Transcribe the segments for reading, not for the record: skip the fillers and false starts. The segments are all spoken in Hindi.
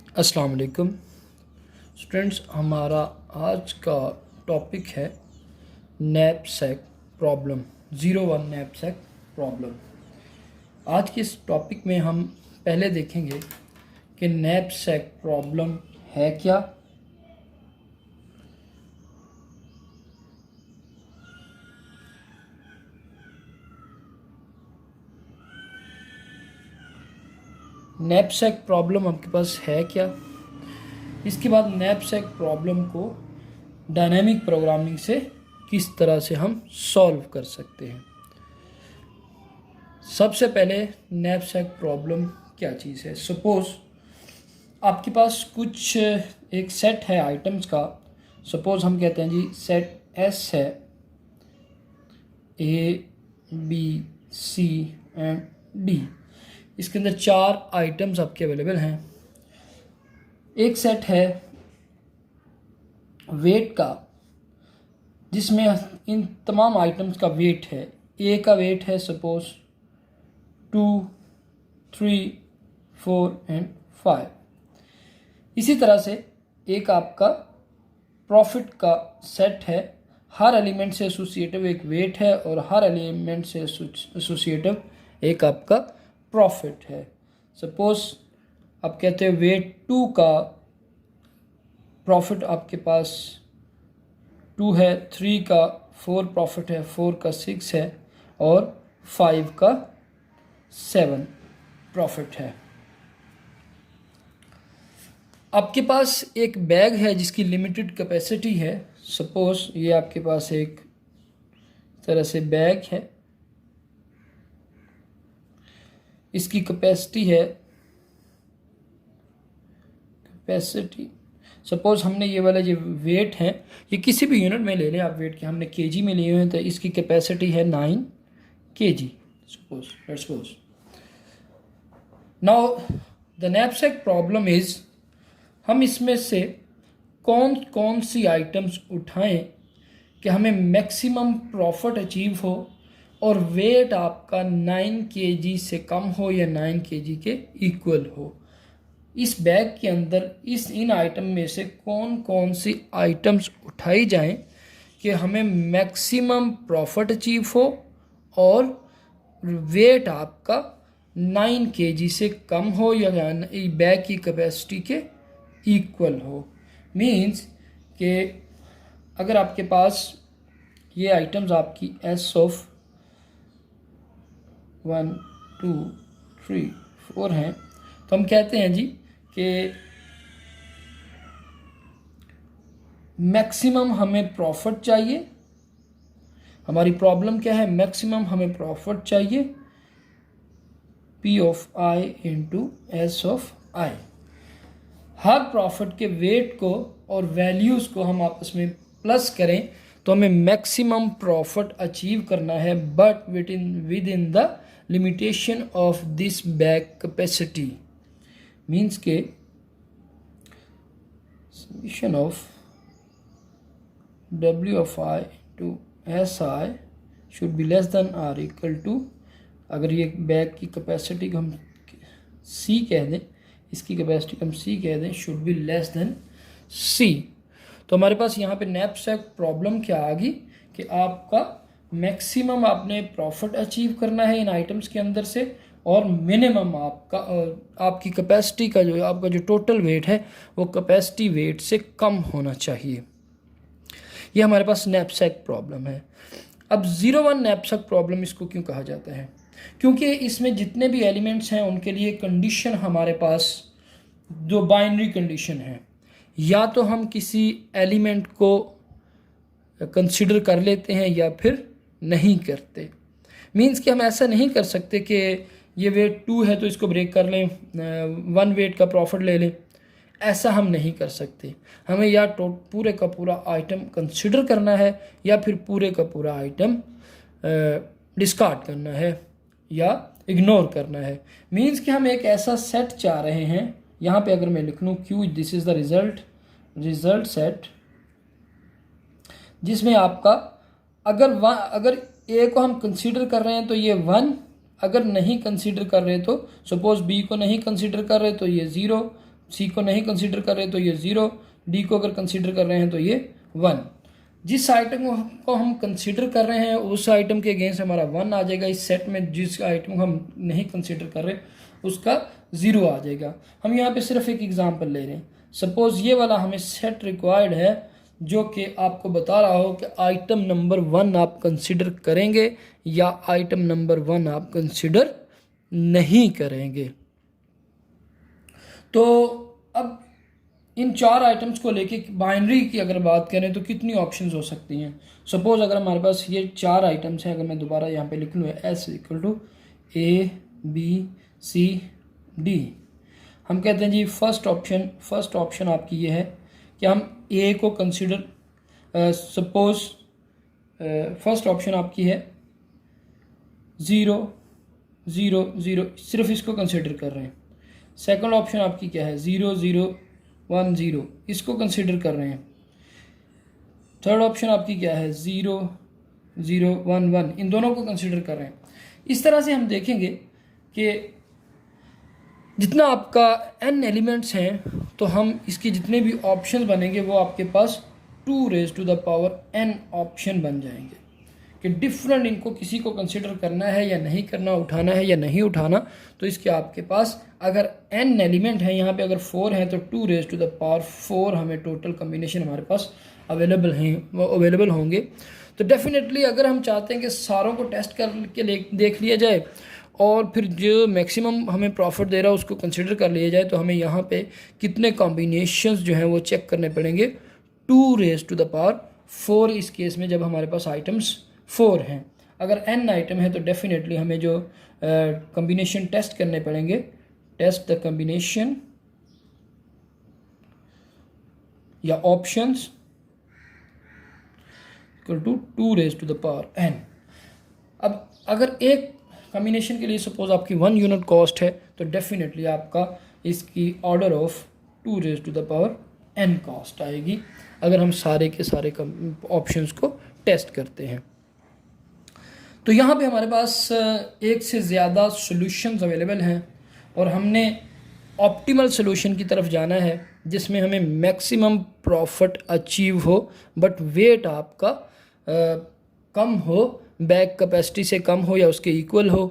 अस्सलाम वालेकुम स्टूडेंट्स। हमारा आज का टॉपिक है नैपसैक प्रॉब्लम 01 नैपसैक प्रॉब्लम। आज के इस टॉपिक में हम पहले देखेंगे कि नैपसैक प्रॉब्लम है क्या, नैपसैक प्रॉब्लम आपके पास है क्या। इसके बाद नैपसैक प्रॉब्लम को डायनामिक प्रोग्रामिंग से किस तरह से हम सॉल्व कर सकते हैं। सबसे पहले नैपसैक प्रॉब्लम क्या चीज़ है। सपोज़ आपके पास कुछ एक सेट है आइटम्स का। सपोज़ हम कहते हैं जी सेट एस है, A B C and D. इसके अंदर 4 आइटम्स आपके अवेलेबल हैं। एक सेट है वेट का, जिसमें इन तमाम आइटम्स का वेट है। ए का वेट है सपोज 2, 3, 4 एंड 5। इसी तरह से एक आपका प्रॉफिट का सेट है। हर एलिमेंट से एसोसिएटिव एक वेट है और हर एलिमेंट से एसोसिएटिव एक आपका प्रॉफिट है। सपोज आप कहते हैं वेट 2 का प्रॉफिट आपके पास 2 है, 3 का 4 प्रॉफिट है, 4 का 6 है और 5 का 7 प्रॉफिट है। आपके पास एक बैग है जिसकी लिमिटेड कैपेसिटी है। सपोज ये आपके पास एक तरह से बैग है, इसकी कैपेसिटी है सपोज हमने ये वाला जो वेट है ये किसी भी यूनिट में ले लें आप, वेट के हमने केजी में लिए हुए हैं तो इसकी कैपेसिटी है 9 kg। Suppose now the knapsack problem is, हम इसमें से कौन कौन सी आइटम्स उठाएं कि हमें मैक्सिमम प्रॉफिट अचीव हो और वेट आपका 9 kg से कम हो या 9 kg के इक्वल हो। इस बैग के अंदर इन आइटम में से कौन कौन सी आइटम्स उठाई जाएं कि हमें मैक्सिमम प्रॉफिट अचीव हो और वेट आपका 9 kg से कम हो या बैग की कैपेसिटी के इक्वल हो। मीन्स कि अगर आपके पास ये आइटम्स आपकी एस ऑफ 1, 2, 3, 4 हैं तो हम कहते हैं जी कि मैक्सिमम हमें प्रॉफिट चाहिए। हमारी प्रॉब्लम क्या है, मैक्सिमम हमें प्रॉफिट चाहिए P of I into S of I। Her profit के वेट को और वैल्यूज़ को हम आपस में प्लस करें तो हमें मैक्सिमम प्रॉफिट अचीव करना है, but within the limitation of this bag capacity. Means के summation of W of I to SI should be less than or equal to, अगर ये बैग की कैपेसिटी को हम C कह दें, इसकी कैपेसिटी हम C कह दें, should be less then C। तो हमारे पास यहाँ पे नैपसैक प्रॉब्लम क्या आ गई कि आपका मैक्सिमम आपने प्रॉफिट अचीव करना है इन आइटम्स के अंदर से और मिनिमम आपकी कैपेसिटी का जो आपका जो टोटल वेट है वो कैपेसिटी वेट से कम होना चाहिए। ये हमारे पास नैपसैक प्रॉब्लम है। अब 01 नैपसैक प्रॉब्लम इसको क्यों कहा जाता है, क्योंकि इसमें जितने भी एलिमेंट्स हैं उनके लिए कंडीशन हमारे पास जो बाइनरी कंडीशन है, या तो हम किसी एलिमेंट को कंसिडर कर लेते हैं या फिर नहीं करते। मीन्स कि हम ऐसा नहीं कर सकते कि ये वेट 2 है तो इसको ब्रेक कर लें, 1 वेट का प्रॉफिट ले लें, ऐसा हम नहीं कर सकते। हमें या तो पूरे का पूरा आइटम कंसिडर करना है या फिर पूरे का पूरा आइटम डिस्कार्ड करना है या इग्नोर करना है। मीन्स कि हम एक ऐसा सेट चाह रहे हैं, यहाँ पे अगर मैं लिख लूँ Q, this is the result set, जिसमें आपका अगर A को हम कंसीडर कर रहे हैं तो ये 1, अगर नहीं कंसीडर कर रहे तो सपोज B को नहीं कंसीडर कर रहे तो ये 0, सी को नहीं कंसीडर कर रहे तो ये 0, डी को अगर कंसीडर कर रहे हैं तो ये 1। जिस आइटम को हम कंसीडर कर रहे हैं उस आइटम के अगेंस्ट हमारा 1 आ जाएगा। इस सेट में जिस आइटम को हम नहीं कंसीडर कर रहे उसका 0 आ जाएगा। हम यहाँ पे सिर्फ एक एग्जांपल ले रहे हैं। सपोज ये वाला हमें सेट रिक्वायर्ड है जो कि आपको बता रहा हो कि आइटम नंबर 1 आप कंसीडर करेंगे या आइटम नंबर 1 आप कंसीडर नहीं करेंगे। तो अब इन 4 आइटम्स को लेके बाइनरी की अगर बात करें तो कितनी ऑप्शंस हो सकती हैं। सपोज अगर हमारे पास ये 4 आइटम्स हैं, अगर मैं दोबारा यहाँ पे लिख लूँ S equal to A B C D, हम कहते हैं जी फर्स्ट ऑप्शन आपकी ये है कि हम A को कंसिडर, सपोज फर्स्ट ऑप्शन आपकी है 0 0 0, सिर्फ इसको कंसिडर कर रहे हैं। सेकंड ऑप्शन आपकी क्या है 0 0 1 0, इसको कंसिडर कर रहे हैं। थर्ड ऑप्शन आपकी क्या है 0 0 1 1, इन दोनों को कंसिडर कर रहे हैं। इस तरह से हम देखेंगे कि जितना आपका n एलिमेंट्स हैं तो हम इसके जितने भी ऑप्शन बनेंगे वो आपके पास 2n ऑप्शन बन जाएंगे कि डिफरेंट इनको किसी को कंसिडर करना है या नहीं करना, उठाना है या नहीं उठाना। तो इसके आपके पास अगर n एलिमेंट है, यहाँ पे अगर 4 हैं तो 2 हमें टोटल कम्बिनेशन हमारे पास अवेलेबल हैं, वो अवेलेबल होंगे। तो डेफिनेटली अगर हम चाहते हैं कि सारों को टेस्ट करके देख लिया जाए और फिर जो मैक्सिमम हमें प्रॉफिट दे रहा है उसको कंसिडर कर लिया जाए, तो हमें यहाँ पे कितने कॉम्बिनेशंस जो हैं वो चेक करने पड़ेंगे 2 इस केस में जब हमारे पास आइटम्स 4 हैं। अगर n आइटम है तो डेफिनेटली हमें जो कॉम्बिनेशन टेस्ट करने पड़ेंगे, टेस्ट द कॉम्बिनेशन या ऑप्शंस इक्वल टू 2n। अब अगर एक कॉम्बिनेशन के लिए सपोज आपकी 1 यूनिट कॉस्ट है तो डेफिनेटली आपका इसकी ऑर्डर ऑफ 2n कॉस्ट आएगी अगर हम सारे के सारे ऑप्शंस को टेस्ट करते हैं। तो यहाँ पे हमारे पास एक से ज़्यादा सॉल्यूशंस अवेलेबल हैं और हमने ऑप्टिमल सॉल्यूशन की तरफ जाना है जिसमें हमें मैक्सिमम प्रॉफिट अचीव हो बट वेट आपका कम हो, बैग कैपेसिटी से कम हो या उसके इक्वल हो।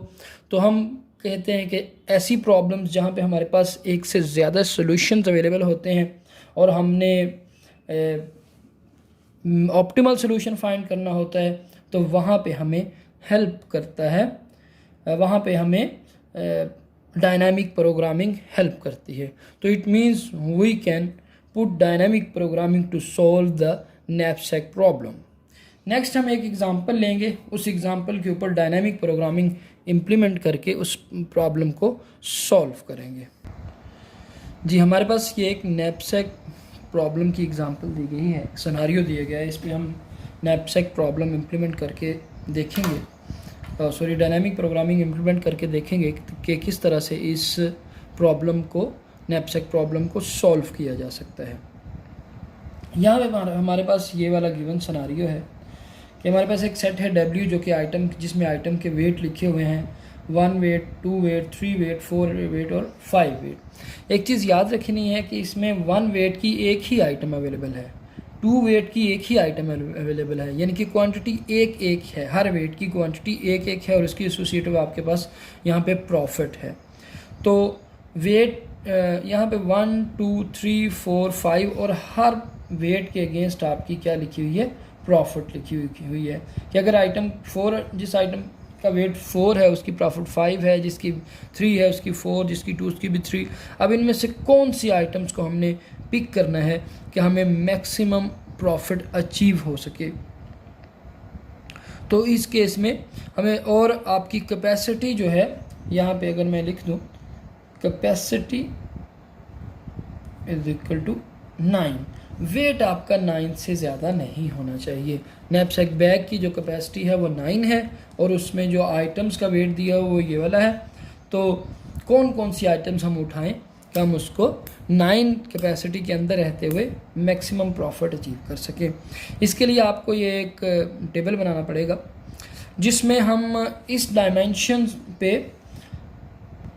तो हम कहते हैं कि ऐसी प्रॉब्लम्स जहाँ पे हमारे पास एक से ज़्यादा सॉल्यूशंस अवेलेबल होते हैं और हमने ऑप्टिमल सॉल्यूशन फाइंड करना होता है तो वहाँ पे हमें हेल्प करता है, वहाँ पे हमें डायनामिक प्रोग्रामिंग हेल्प करती है। तो it means we can put dynamic programming to solve the knapsack problem. Next हम एक एग्ज़ाम्पल लेंगे, उस एग्ज़ाम्पल के ऊपर डायनामिक प्रोग्रामिंग इम्प्लीमेंट करके उस प्रॉब्लम को सॉल्व करेंगे। जी हमारे पास ये एक नैपसैक प्रॉब्लम की एग्ज़ाम्पल दी गई है, सिनेरियो दिया गया है, इस पर हम नैपसैक प्रॉब्लम इम्प्लीमेंट करके देखेंगे, डायनामिक प्रोग्रामिंग इम्प्लीमेंट करके देखेंगे कि किस तरह से इस प्रॉब्लम को, नैपसैक प्रॉब्लम को सॉल्व किया जा सकता है। यहाँ पे हमारे पास ये वाला गिवन सिनेरियो है कि हमारे पास एक सेट है W जो कि आइटम, जिसमें आइटम के वेट लिखे हुए हैं 1 वेट, 2 वेट, 3 वेट, 4 वेट और 5 वेट। एक चीज़ याद रखनी है कि इसमें 1 वेट की एक ही आइटम अवेलेबल है, 2 वेट की एक ही आइटम अवेलेबल है, यानी कि क्वांटिटी एक है, हर वेट की क्वांटिटी एक है और इसकी एसोसिएटिव आपके पास यहाँ पे प्रॉफिट है। तो वेट यहाँ पे 1 2 3 4 5 और हर वेट के अगेंस्ट आपकी क्या लिखी हुई है, प्रॉफिट लिखी हुई है कि अगर आइटम 4, जिस आइटम का वेट 4 है उसकी प्रॉफिट 5 है, जिसकी 3 है उसकी 4, जिसकी 2 उसकी भी 3। अब इनमें से कौन सी आइटम्स को हमने पिक करना है कि हमें मैक्सिमम प्रॉफिट अचीव हो सके। तो इस केस में हमें, और आपकी कैपेसिटी जो है यहाँ पे अगर मैं लिख दूँ capacity is equal to 9, weight आपका 9 से ज़्यादा नहीं होना चाहिए। नैपसैक बैग की जो कैपेसिटी है वो 9 है और उसमें जो आइटम्स का वेट दिया है वो ये वाला है। तो कौन कौन सी आइटम्स हम उठाएं कि हम उसको 9 कैपेसिटी के अंदर रहते हुए मैक्सिमम प्रॉफिट अचीव कर सकें। इसके लिए आपको ये एक टेबल बनाना पड़ेगा जिसमें हम इस डायमेंशन पे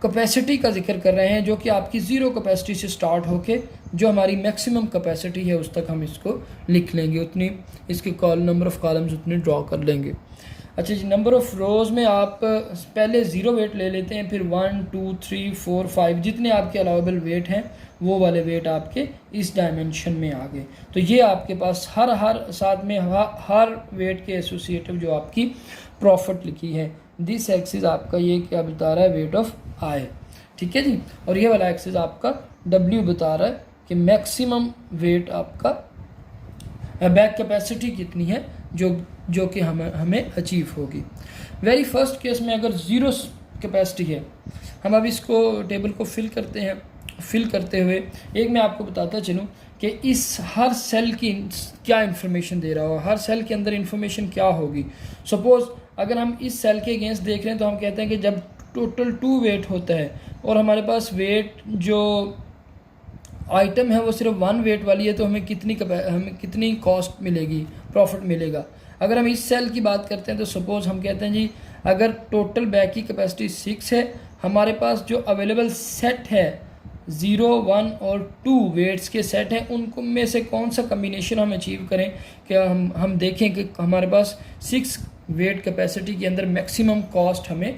कैपेसिटी का जिक्र कर रहे हैं, जो कि आपकी ज़ीरो कैपेसिटी से स्टार्ट होके जो हमारी मैक्सिमम कैपेसिटी है उस तक हम इसको लिख लेंगे, उतनी इसके नंबर ऑफ़ कॉलम्स उतने ड्रॉ कर लेंगे। अच्छा जी, नंबर ऑफ़ रोज़ में आप पहले ज़ीरो वेट ले लेते हैं, फिर 1 2 3 4 5 जितने आपके अलाउेबल वेट हैं वो वाले वेट आपके इस डायमेंशन में आ गए। तो ये आपके पास हर साथ में हर वेट के एसोसिएटिव जो आपकी प्रॉफिट लिखी है। दिस एक्सिस आपका ये क्या बता रहा है, वेट ऑफ आई, ठीक है जी। और ये वाला एक्सिस आपका डब्ल्यू बता रहा है कि मैक्सिमम वेट आपका बैक कैपेसिटी कितनी है जो कि हमें अचीव होगी। वेरी फर्स्ट केस में अगर ज़ीरो कैपेसिटी है, हम अब इसको टेबल को फिल करते हैं। फिल करते हुए एक मैं आपको बताता चलूँ कि इस हर सेल की क्या इन्फॉर्मेशन दे रहा हो, हर सेल के अंदर इन्फॉर्मेशन क्या होगी। सपोज़ अगर हम इस सेल के अगेंस्ट देख रहे हैं तो हम कहते हैं कि जब टोटल 2 वेट होता है और हमारे पास वेट जो आइटम है वो सिर्फ 1 वेट वाली है, तो हमें कितनी कॉस्ट मिलेगी, प्रॉफिट मिलेगा। अगर हम इस सेल की बात करते हैं तो सपोज़ हम कहते हैं जी अगर टोटल बैग की कैपेसिटी 6 है, हमारे पास जो अवेलेबल सेट है 0 1 और 2 वेट्स के सेट हैं, उनको में से कौन सा कम्बिनेशन हम अचीव करें कि हम देखें कि हमारे पास 6 वेट कैपेसिटी के अंदर मैक्सिमम कॉस्ट हमें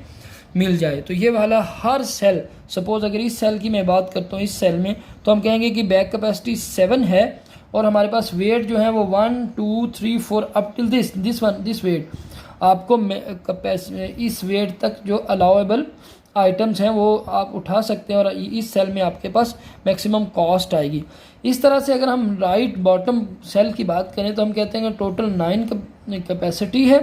मिल जाए। तो ये वाला हर सेल, सपोज़ अगर इस सेल की मैं बात करता हूँ, इस सेल में तो हम कहेंगे कि बैक कैपेसिटी 7 है और हमारे पास वेट जो है वो 1 2 3 4 अप टिल दिस वेट। आपको इस वेट तक जो अलाउेबल आइटम्स हैं वो आप उठा सकते हैं और इस सेल में आपके पास मैक्सिमम कॉस्ट आएगी। इस तरह से अगर हम राइट बॉटम सेल की बात करें तो हम कहते हैं कि टोटल 9 कैपेसिटी है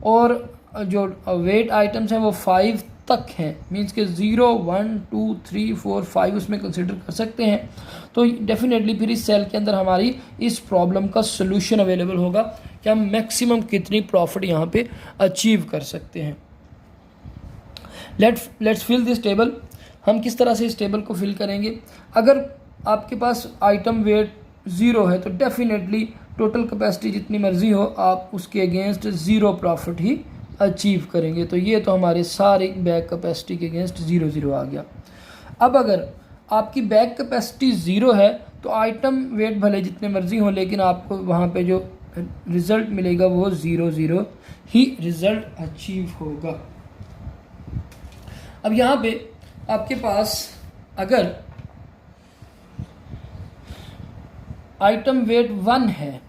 और जो वेट आइटम्स हैं वो 5 तक हैं, मींस के 0 1 2 3 4 5 उसमें कंसिडर कर सकते हैं। तो डेफिनेटली फिर इस सेल के अंदर हमारी इस प्रॉब्लम का सोल्यूशन अवेलेबल होगा कि हम मैक्सिमम कितनी प्रॉफिट यहाँ पे अचीव कर सकते हैं। Let's fill this table. हम किस तरह से इस टेबल को फिल करेंगे? अगर आपके पास आइटम वेट 0 है तो डेफिनेटली टोटल कैपेसिटी जितनी मर्जी हो आप उसके अगेंस्ट 0 प्रॉफिट ही अचीव करेंगे। तो ये तो हमारे सारे बैक कैपेसिटी के अगेंस्ट 0 0 आ गया। अब अगर आपकी बैक कैपेसिटी 0 है तो आइटम वेट भले जितने मर्जी हो, लेकिन आपको वहाँ पे जो रिज़ल्ट मिलेगा वो 0 0 ही रिज़ल्ट अचीव होगा। अब यहाँ पे आपके पास अगर आइटम वेट 1 है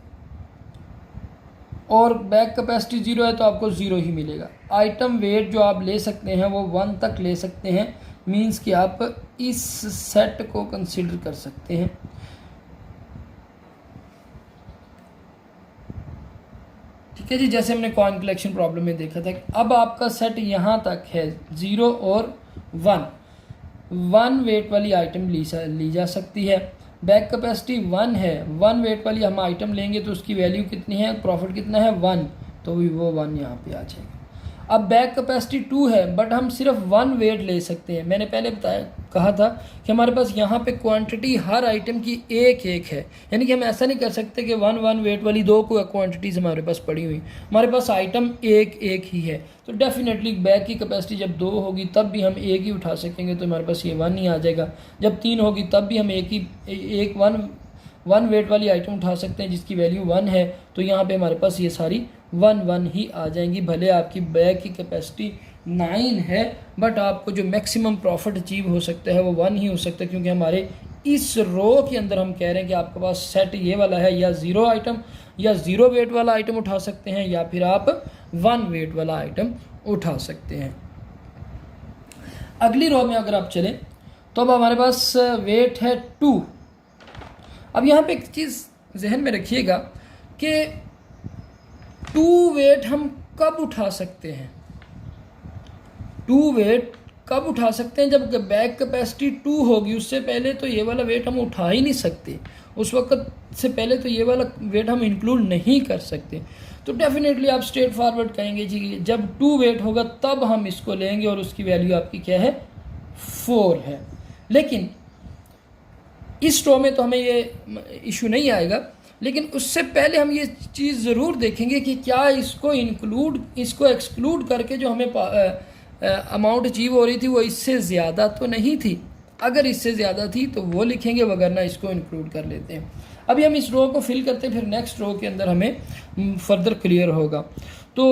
और बैक कैपेसिटी 0 है तो आपको 0 ही मिलेगा। आइटम वेट जो आप ले सकते हैं वो 1 तक ले सकते हैं, मींस कि आप इस सेट को कंसीडर कर सकते हैं। ठीक है जी, जैसे हमने कॉइन कलेक्शन प्रॉब्लम में देखा था। अब आपका सेट यहाँ तक है 0 और 1 वेट वाली आइटम ली जा सकती है। बैक कैपेसिटी 1 है, 1 वेट वाली हम आइटम लेंगे तो उसकी वैल्यू कितनी है, प्रॉफिट कितना है 1, तो वो 1 यहाँ पे आ जाएगा। अब बैक कैपेसिटी 2 है बट हम सिर्फ 1 वेट ले सकते हैं। मैंने पहले कहा था कि हमारे पास यहाँ पे क्वांटिटी हर आइटम की एक है, यानी कि हम ऐसा नहीं कर सकते कि 1 वेट वाली 2 क्वांटिटीज़ हमारे पास पड़ी हुई, हमारे पास आइटम एक ही है। तो डेफिनेटली बैक की कैपेसिटी जब 2 होगी तब भी हम एक ही उठा सकेंगे, तो हमारे पास ये 1 ही आ जाएगा। जब 3 होगी तब भी हम एक 1 वेट वाली आइटम उठा सकते हैं जिसकी वैल्यू 1 है, तो यहाँ पे हमारे पास ये सारी 1 ही आ जाएंगी। भले आपकी बैग की कैपेसिटी 9 है बट आपको जो मैक्सिमम प्रॉफिट अचीव हो सकता है वो 1 ही हो सकता है, क्योंकि हमारे इस रो के अंदर हम कह रहे हैं कि आपके पास सेट ये वाला है, या 0 आइटम या 0 वेट वाला आइटम उठा सकते हैं, या फिर आप 1 वेट वाला आइटम उठा सकते हैं। अगली रो में अगर आप चलें तो अब हमारे पास वेट है 2। अब यहाँ पे एक चीज़ जहन में रखिएगा कि 2 वेट हम कब उठा सकते हैं। 2 वेट कब उठा सकते हैं? जब बैक कैपेसिटी 2 होगी, उससे पहले तो ये वाला वेट हम उठा ही नहीं सकते, उस वक्त से पहले तो ये वाला वेट हम इंक्लूड नहीं कर सकते। तो डेफिनेटली आप स्ट्रेट फॉरवर्ड कहेंगे जी जब 2 वेट होगा तब हम इसको लेंगे और उसकी वैल्यू आपकी क्या है 4 है। लेकिन इस रो में तो हमें ये इशू नहीं आएगा, लेकिन उससे पहले हम ये चीज़ ज़रूर देखेंगे कि क्या इसको एक्सक्लूड करके जो हमें अमाउंट अचीव हो रही थी वो इससे ज़्यादा तो नहीं थी। अगर इससे ज़्यादा थी तो वो लिखेंगे, वगरना इसको इंक्लूड कर लेते हैं। अभी हम इस रो को फिल करते हैं, फिर नेक्स्ट रो के अंदर हमें फर्दर क्लियर होगा। तो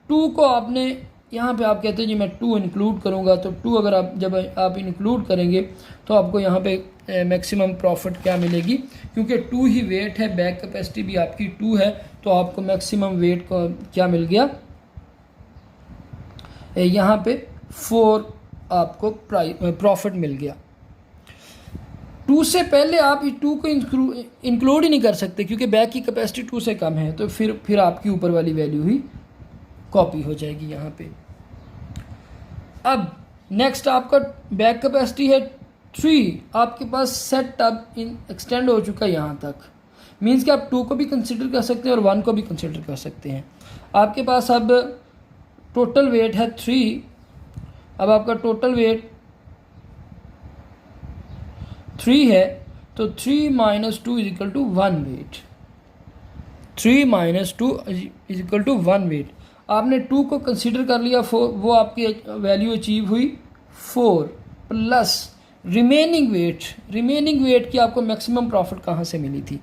2 को आपने यहाँ पे आप कहते हैं जी मैं 2 इंक्लूड करूँगा, तो 2 अगर आप जब आप इंक्लूड करेंगे तो आपको यहाँ पे मैक्सिमम प्रॉफिट क्या मिलेगी, क्योंकि 2 ही वेट है, बैक कैपेसिटी भी आपकी 2 है, तो आपको मैक्सिमम वेट का क्या मिल गया, यहाँ पे 4 आपको प्रॉफिट मिल गया। 2 से पहले आप 2 को इंक्लूड ही नहीं कर सकते, क्योंकि बैक की कैपेसिटी 2 से कम है, तो फिर आपकी ऊपर वाली वैल्यू ही कॉपी हो जाएगी यहाँ पे। अब नेक्स्ट आपका बैक कैपेसिटी है 3, आपके पास सेट अब एक्सटेंड हो चुका है यहाँ तक, मीन्स कि आप 2 को भी कंसिडर कर सकते हैं और 1 को भी कंसिडर कर सकते हैं। आपके पास अब टोटल वेट है 3, अब आपका टोटल वेट 3 है, तो 3 - 2 = 1 वेट, 3 - 2 = 1 वेट। आपने 2 को कंसिडर कर लिया, 4 वो आपकी वैल्यू अचीव हुई 4 प्लस रिमेनिंग वेट की आपको मैक्सिमम प्रॉफिट कहाँ से मिली थी।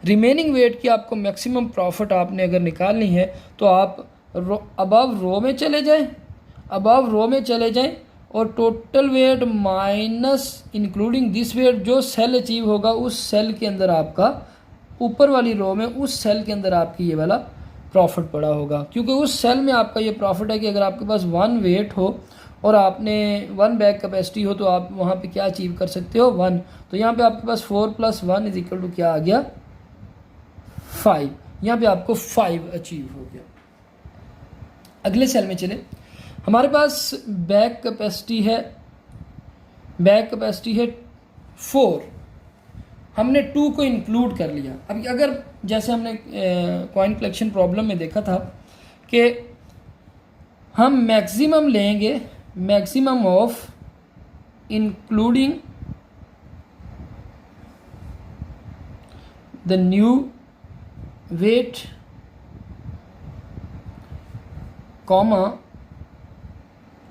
रिमेनिंग वेट की आपको मैक्सिमम प्रॉफिट आपने अगर निकालनी है तो आप अबव रो में चले जाएं और total weight minus including this weight, जो सेल अचीव होगा उस सेल के अंदर आपका ऊपर वाली रो में, उस सेल के अंदर आपकी ये वाला प्रॉफिट पड़ा होगा, क्योंकि उस सेल में आपका ये प्रॉफिट है कि अगर आपके पास 1 वेट हो और आपने 1 बैक कैपेसिटी हो तो आप वहाँ पे क्या अचीव कर सकते हो, 1। तो यहाँ पे आपके पास 4 + 1 = क्या आ गया, 5। यहाँ पे आपको 5 अचीव हो गया। अगले सेल में चले, हमारे पास बैक कैपेसिटी है 4, हमने 2 को इंक्लूड कर लिया। अब अगर जैसे हमने कॉइन कलेक्शन प्रॉब्लम में देखा था कि हम मैक्सिमम लेंगे, maximum of including the new weight comma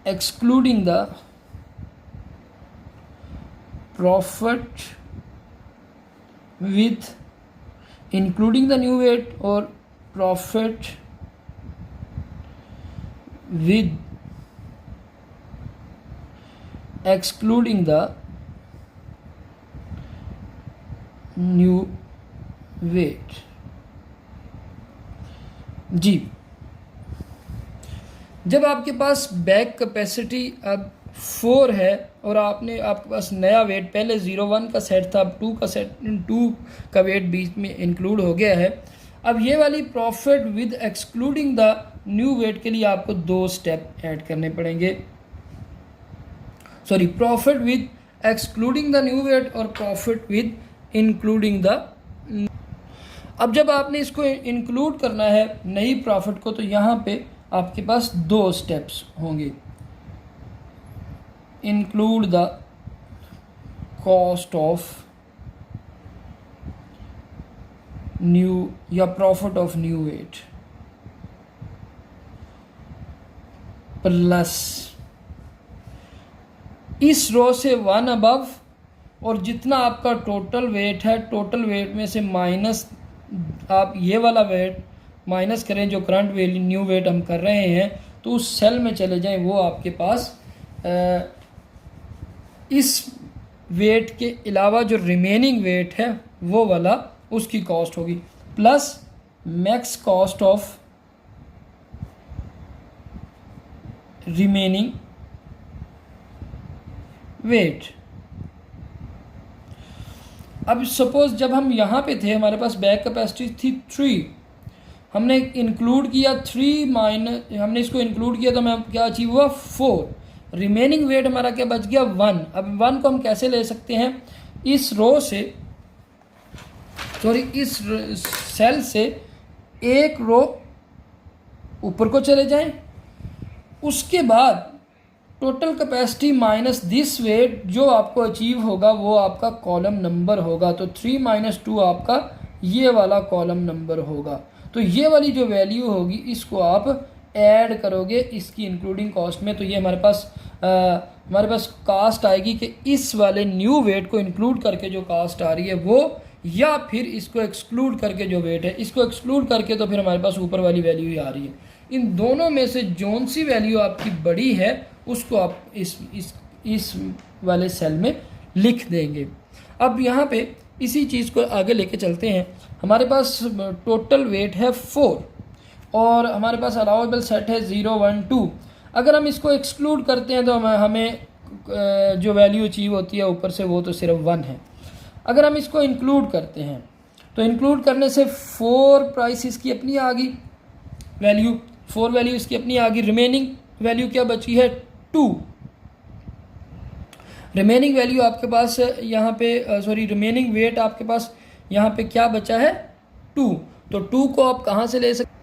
excluding the profit with including the new weight or profit with excluding the new weight। जी, जब आपके पास बैक कैपेसिटी अब 4 है और आपके पास नया वेट, पहले 0-1 का सेट था, अब 2 का वेट बीच में इंक्लूड हो गया है। अब ये वाली profit with excluding the new weight के लिए आपको 2 स्टेप ऐड करने पड़ेंगे। Sorry, profit with excluding the new weight और प्रॉफिट विद इंक्लूडिंग द। अब जब आपने इसको इंक्लूड करना है नई प्रॉफिट को, तो यहाँ पे आपके पास 2 स्टेप्स होंगे। Include the cost of new या profit of new weight plus इस रो से 1 अबव, और जितना आपका टोटल वेट है, टोटल वेट में से माइनस आप ये वाला वेट माइनस करें जो करंट वैल्यू न्यू वेट हम कर रहे हैं, तो उस सेल में चले जाएं, वो आपके पास इस वेट के अलावा जो रिमेनिंग वेट है वो वाला उसकी कॉस्ट होगी, plus max cost of remaining weight. अब सपोज जब हम यहाँ पे थे, हमारे पास बैक कैपेसिटी थी 3, हमने इंक्लूड किया 3 माइनस, हमने इसको इंक्लूड किया तो हमें क्या अचीव हुआ 4, रिमेनिंग वेट हमारा क्या बच गया 1। अब 1 को हम कैसे ले सकते हैं, इस रो से, सॉरी इस सेल से एक रो ऊपर को चले जाएं, उसके बाद total capacity minus this weight जो आपको अचीव होगा वो आपका कॉलम नंबर होगा। तो 3 - 2 आपका ये वाला कॉलम नंबर होगा। तो ये वाली जो वैल्यू होगी इसको आप ऐड करोगे इसकी इंक्लूडिंग कॉस्ट में, तो ये हमारे पास कास्ट आएगी कि इस वाले न्यू वेट को इंक्लूड करके जो कास्ट आ रही है वो, या फिर इसको एक्सक्लूड करके जो वेट है, इसको एक्सक्लूड करके तो फिर हमारे पास ऊपर वाली वैल्यू ही आ रही है। इन दोनों में से जौन सी वैल्यू आपकी बड़ी है उसको आप इस वाले सेल में लिख देंगे। अब यहाँ पे इसी चीज़ को आगे लेके चलते हैं। हमारे पास टोटल वेट है 4 और हमारे पास अलाउेबल सेट है 0 1 2। अगर हम इसको एक्सक्लूड करते हैं तो हमें जो वैल्यू अचीव होती है ऊपर से वो तो सिर्फ 1 है। अगर हम इसको इंक्लूड करते हैं तो इंक्लूड करने से 4 प्राइस इसकी अपनी आ गई वैल्यू, 4 वैल्यू इसकी अपनी आ गई। रिमेनिंग वैल्यू क्या बची है 2। रिमेनिंग वैल्यू आपके पास यहाँ पे रिमेनिंग वेट आपके पास यहाँ पे क्या बचा है 2। तो 2 को आप कहाँ से ले सकते?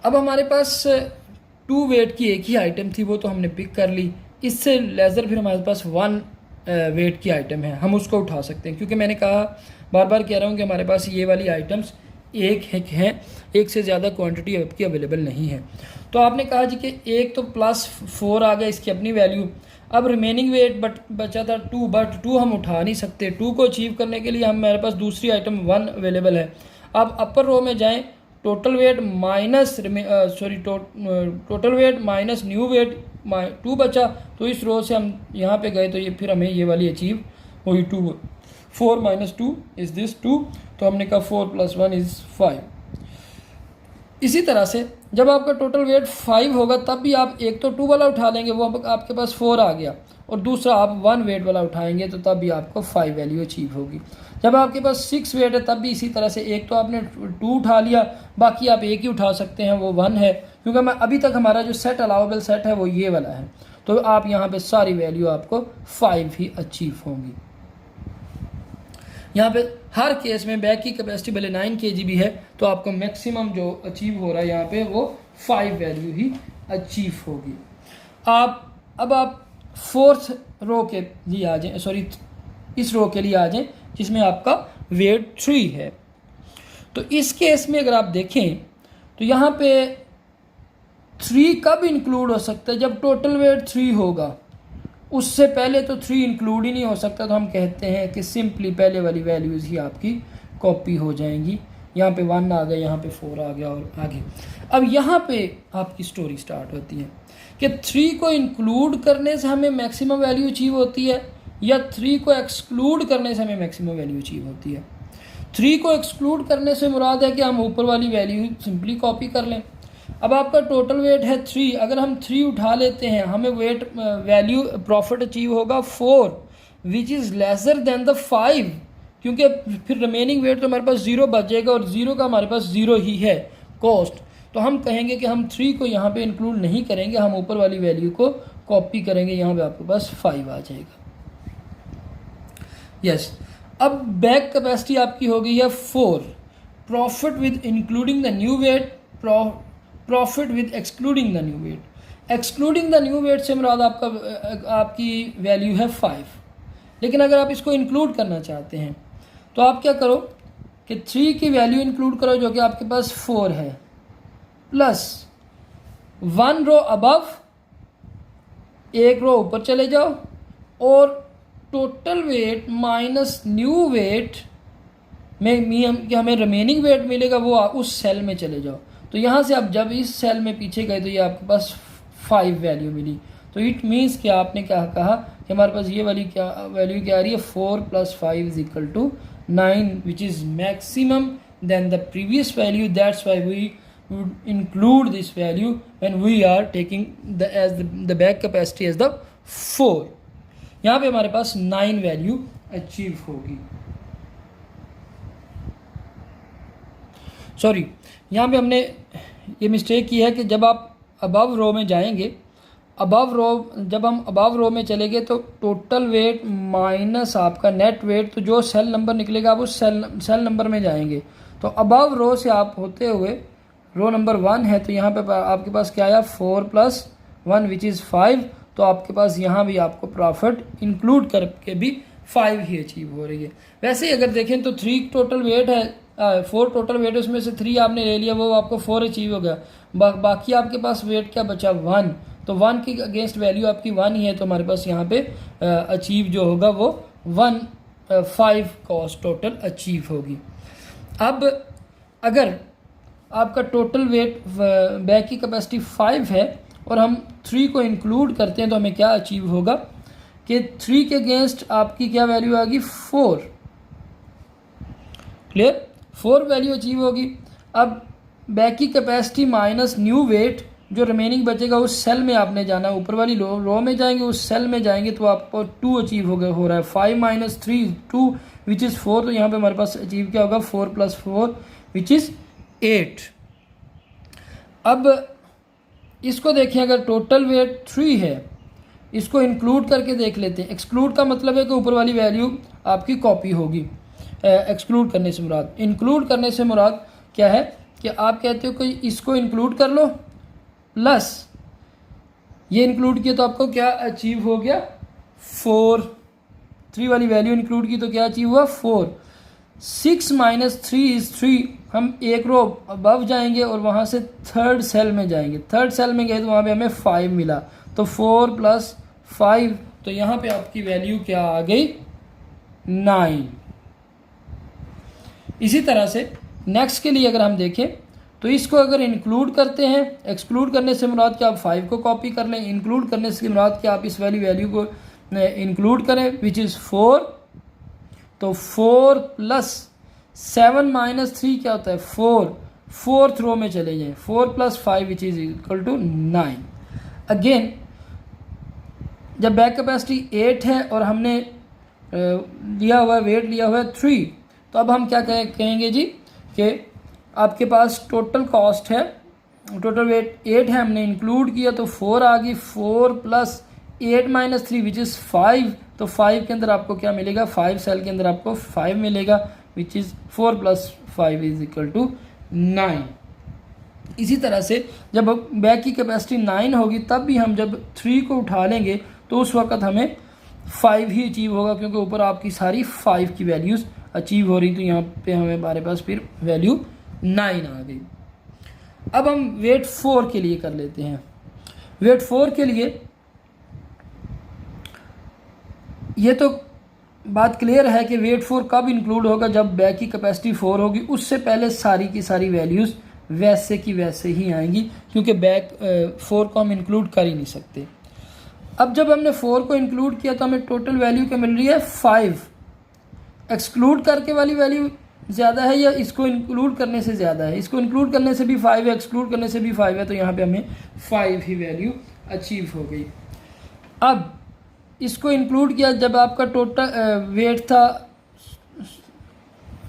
अब हमारे पास 2 वेट की एक ही आइटम थी, वो तो हमने पिक कर ली। इससे लेज़र फिर हमारे पास 1 वेट की आइटम है, हम उसको उठा सकते हैं। क्योंकि मैंने कहा, बार बार कह रहा हूँ कि हमारे पास ये वाली आइटम्स एक हैं, एक से ज़्यादा क्वांटिटी आपकी अवेलेबल नहीं है। तो आपने कहा जी कि एक तो +4 आ गया इसकी अपनी वैल्यू। अब रिमेनिंग वेट बचा था 2, बट 2 हम उठा नहीं सकते। 2 को अचीव करने के लिए हमारे पास दूसरी आइटम 1 अवेलेबल है। अब अपर रो में जाएं, total weight minus new weight 2 बचा, तो इस रो से हम यहाँ पे गए तो ये फिर हमें ये वाली अचीव हुई 2। 4 - 2 इज़ दिस 2, तो हमने कहा 4 + 1 इज़ 5। इसी तरह से जब आपका टोटल वेट 5 होगा तब भी आप एक तो 2 वाला उठा लेंगे, वो आपके पास 4 आ गया, और दूसरा आप 1 वेट वाला उठाएंगे तो तब भी आपको 5 वैल्यू अचीव होगी। जब आपके पास 6 वेट है तब भी इसी तरह से एक तो आपने 2 उठा लिया, बाकी आप एक ही उठा सकते हैं, वो 1 है। क्योंकि मैं अभी तक हमारा जो सेट अलाउेबल सेट है वो ये वाला है, तो आप यहाँ पे सारी वैल्यू आपको 5 ही अचीव होंगी। यहाँ पे हर केस में बैग की कैपेसिटी भले 9 kg भी है तो आपको मैक्सिमम जो अचीव हो रहा है यहाँ पे वो 5 वैल्यू ही अचीव होगी। अब आप 4th रो के लिए आ जाएं, इस रो के लिए आ जाएं जिसमें आपका वेट 3 है। तो इस केस में अगर आप देखें तो यहाँ पे 3 कब इंक्लूड हो सकता है? जब टोटल वेट 3 होगा, उससे पहले तो 3 इंक्लूड ही नहीं हो सकता। तो हम कहते हैं कि सिंपली पहले वाली वैल्यूज़ ही आपकी कॉपी हो जाएंगी। यहाँ पे 1 आ गया, यहाँ पे 4 आ गया और आगे। अब यहाँ पे आपकी स्टोरी स्टार्ट होती है कि 3 को इंक्लूड करने से हमें मैक्सिमम वैल्यू अचीव होती है, या 3 को एक्सक्लूड करने से हमें मैक्सिमम वैल्यू अचीव होती है। 3 को एक्सक्लूड करने से मुराद है कि हम ऊपर वाली वैल्यू सिंपली कॉपी कर लें। अब आपका टोटल वेट है 3, अगर हम 3 उठा लेते हैं हमें वेट वैल्यू प्रॉफिट अचीव होगा 4 which is lesser than the 5, क्योंकि फिर रिमेनिंग वेट तो हमारे पास 0 बचेगा और 0 का हमारे पास 0 ही है कॉस्ट। तो हम कहेंगे कि हम 3 को यहाँ पे इंक्लूड नहीं करेंगे, हम ऊपर वाली वैल्यू को कॉपी करेंगे, यहाँ पे आपके पास 5 आ जाएगा। यस, अब बैग कैपेसिटी आपकी हो गई है 4। Profit with including the new weight, profit with excluding the new weight. Excluding the new weight से मुराद आपकी वैल्यू है 5। लेकिन अगर आप इसको इंक्लूड करना चाहते हैं तो आप क्या करो कि 3 की वैल्यू इंक्लूड करो जो कि आपके पास 4 है, प्लस 1 रो अबव, 1 रो ऊपर चले जाओ, और total weight minus new weight में हमें रिमेनिंग वेट मिलेगा, वो उस सेल में चले जाओ। तो यहाँ से आप जब इस सेल में पीछे गए तो ये आपके पास 5 वैल्यू मिली। तो इट मीन्स कि आपने क्या कहा कि हमारे पास ये वाली वैल्यू क्या आ रही है, 4 + 5 = 9 which is maximum then the previous value. That's why we would include this value when we are taking the bag capacity as the 4। यहाँ पे हमारे पास 9 वैल्यू अचीव होगी। सॉरी, यहाँ पे हमने ये मिस्टेक की है कि जब आप अबव रो में जाएंगे, जब हम अबव रो में चले गए तो टोटल वेट माइनस आपका नेट वेट, तो जो सेल नंबर निकलेगा आप उस सेल नंबर में जाएंगे। तो अबव रो से आप होते हुए रो नंबर 1 है, तो यहाँ पे आपके पास क्या आया, 4 + 1 विच इज़ 5। तो आपके पास यहाँ भी आपको प्रॉफिट इंक्लूड करके भी 5 ही अचीव हो रही है। वैसे ही अगर देखें तो 3 टोटल वेट है, 4 टोटल वेट, उसमें से 3 आपने ले लिया, वो आपको 4 अचीव हो गया। बाकी आपके पास वेट क्या बचा, 1। तो 1 की अगेंस्ट वैल्यू आपकी 1 ही है, तो हमारे पास यहाँ पे अचीव जो होगा वो 5 कॉस्ट टोटल अचीव होगी। अब अगर आपका टोटल वेट बैग की कैपेसिटी 5 है और हम 3 को इंक्लूड करते हैं, तो हमें क्या अचीव होगा कि 3 के अगेंस्ट आपकी क्या वैल्यू आएगी, 4। क्लियर, 4 वैल्यू अचीव होगी। अब बैग की कैपेसिटी माइनस न्यू वेट, जो रिमेनिंग बचेगा उस सेल में आपने जाना, ऊपर वाली रो में जाएंगे, उस सेल में जाएंगे तो आपको 2 अचीव हो रहा है। 5 माइनस 3 2 विच इज़ 4, तो यहाँ पे हमारे पास अचीव क्या होगा, 4 + 4 विच इज़ 8। अब इसको देखें, अगर टोटल वेट 3 है, इसको इंक्लूड करके देख लेते हैं। एक्सक्लूड का मतलब है कि ऊपर वाली वैल्यू आपकी कॉपी होगी। एक्सक्लूड करने से मुराद, इंक्लूड करने से मुराद क्या है कि आप कहते हो कि इसको इंक्लूड कर लो, प्लस ये इंक्लूड किया तो आपको क्या अचीव हो गया, 4। 3 वाली वैल्यू इंक्लूड की तो क्या अचीव हुआ, 4। 6 माइनस 3 इज़ 3। हम एक रो अबव जाएंगे और वहाँ से थर्ड सेल में जाएंगे। थर्ड सेल में गए तो वहाँ पे हमें 5 मिला, तो 4 + 5, तो यहाँ पे आपकी वैल्यू क्या आ गई, 9। इसी तरह से नेक्स्ट के लिए अगर हम देखें तो इसको अगर इंक्लूड करते हैं, एक्सक्लूड करने से मुराद कि आप 5 को कॉपी कर लें, इंक्लूड करने से मुराद कि आप इस वाली वैल्यू को इंक्लूड करें विच इज़ 4। तो 4 + 7 माइनस 3 क्या होता है, 4। 4th रो में चले जाएं, 4 + 5 which is equal to 9। Again जब बैग कैपेसिटी 8 है और हमने लिया हुआ वेट लिया हुआ है 3, तो अब हम क्या कहेंगे जी कि आपके पास टोटल कॉस्ट है, टोटल वेट 8 है, हमने इंक्लूड किया तो 4 आ गई। 4 + 8 माइनस 3 विच इज़ 5, तो 5 के अंदर आपको क्या मिलेगा, 5 सेल के अंदर आपको 5 मिलेगा which is 4 + 5 is equal to 9। इसी तरह से जब बैग की कैपेसिटी 9 होगी तब भी हम जब 3 को उठा लेंगे तो उस वक्त हमें 5 ही अचीव होगा, क्योंकि ऊपर आपकी सारी 5 की वैल्यूज़ अचीव हो रही, तो यहाँ पे हमारे पास फिर वैल्यू 9 आ गई। अब हम वेट 4 के लिए कर लेते हैं। वेट 4 के लिए ये तो बात क्लियर है कि वेट 4 कब इंक्लूड होगा, जब बैग की कैपेसिटी 4 होगी। उससे पहले सारी की सारी वैल्यूज़ वैसे की वैसे ही आएंगी, क्योंकि बैग 4 को हम इंक्लूड कर ही नहीं सकते। अब जब हमने 4 को इंक्लूड किया तो हमें टोटल वैल्यू क्या मिल रही है, 5। एक्सक्लूड करके वाली वैल्यू ज़्यादा है या इसको इंक्लूड करने से ज़्यादा है, इसको इंक्लूड करने से भी 5 है, एक्सक्लूड करने से भी 5 है, तो यहाँ पे हमें 5 ही वैल्यू अचीव हो गई। अब इसको इंक्लूड किया जब आपका टोटल वेट था,